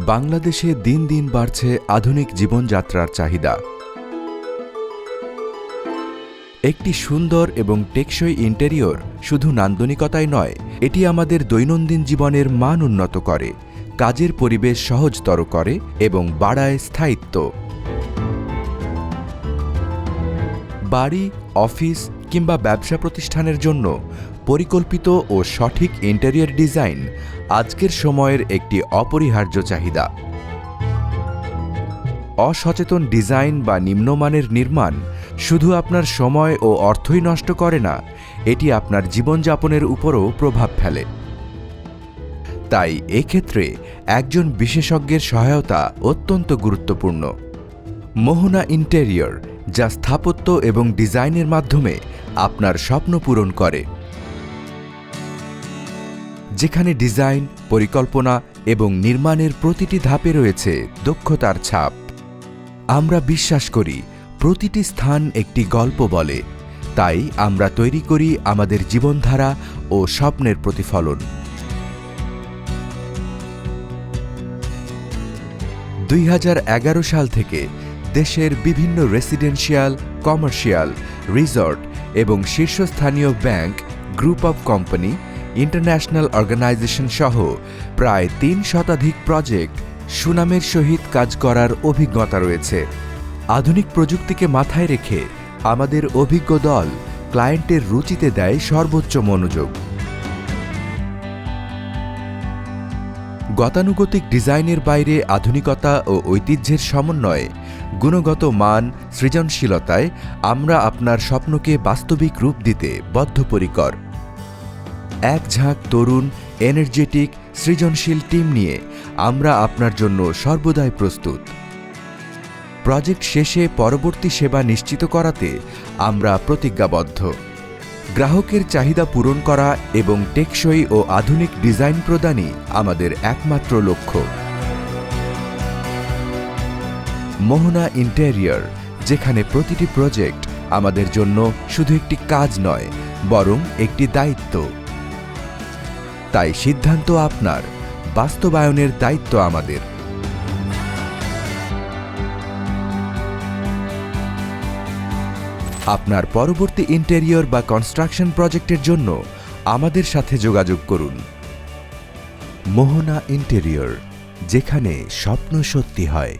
বাংলাদেশে দিন দিন বাড়ছে আধুনিক জীবনযাত্রার চাহিদা। একটি সুন্দর এবং টেকসই ইন্টেরিয়র শুধু নান্দনিকতাই নয়, এটি আমাদের দৈনন্দিন জীবনের মান উন্নত করে, কাজের পরিবেশ সহজতর করে এবং বাড়ায় স্থায়িত্ব। বাড়ি, অফিস কিংবা ব্যবসা প্রতিষ্ঠানের জন্য পরিকল্পিত ও সঠিক ইন্টেরিয়র ডিজাইন আজকের সময়ের একটি অপরিহার্য চাহিদা। অসচেতন ডিজাইন বা নিম্নমানের নির্মাণ শুধু আপনার সময় ও অর্থই নষ্ট করে না, এটি আপনার জীবনযাপনের উপরও প্রভাব ফেলে। তাই এক্ষেত্রে একজন বিশেষজ্ঞের সহায়তা অত্যন্ত গুরুত্বপূর্ণ। মোহনা ইন্টেরিয়র, যা স্থাপত্য এবং ডিজাইনের মাধ্যমে আপনার স্বপ্ন পূরণ করে, যেখানে ডিজাইন, পরিকল্পনা এবং নির্মাণের প্রতিটি ধাপে রয়েছে দক্ষতার ছাপ। আমরা বিশ্বাস করি প্রতিটি স্থান একটি গল্প বলে, তাই আমরা তৈরি করি আমাদের জীবনধারা ও স্বপ্নের প্রতিফলন। 2011 সাল থেকে দেশের বিভিন্ন রেসিডেন্সিয়াল, কমার্শিয়াল, রিসর্ট এবং শীর্ষস্থানীয় bank, group of company, international organization সহ প্রায় 3 শতাধিক প্রজেক্ট সুনামের সহিত কাজ করার অভিজ্ঞতা রয়েছে। আধুনিক প্রযুক্তিকে মাথায় রেখে আমাদের অভিজ্ঞ দল ক্লায়েন্টের রুচিতে দেয় সর্বোচ্চ মনোযোগ। গতানুগতিক ডিজাইনের বাইরে আধুনিকতা ও ঐতিহ্যের সমন্বয়ে গুণগত মান, সৃজনশীলতায় আমরা আপনার স্বপ্নকে বাস্তবিক রূপ দিতে বদ্ধপরিকর। এক ঝাঁক তরুণ, এনার্জেটিক, সৃজনশীল টিম নিয়ে আমরা আপনার জন্য সর্বদাই প্রস্তুত। প্রজেক্ট শেষে পরবর্তী সেবা নিশ্চিত করাতে আমরা প্রতিজ্ঞাবদ্ধ। গ্রাহকের চাহিদা পূরণ করা এবং টেকসই ও আধুনিক ডিজাইন প্রদানই আমাদের একমাত্র লক্ষ্য। মোহনা ইন্টেরিয়র, যেখানে প্রতিটি প্রজেক্ট আমাদের জন্য শুধু একটি কাজ নয়, বরং একটি দায়িত্ব। তাই সিদ্ধান্ত আপনার, বাস্তবায়নের দায়িত্ব আমাদের। আপনার পরবর্তী ইন্টেরিয়র বা কনস্ট্রাকশন প্রজেক্টের জন্য আমাদের সাথে যোগাযোগ করুন। মোহনা ইন্টেরিয়র, যেখানে স্বপ্ন সত্যি হয়।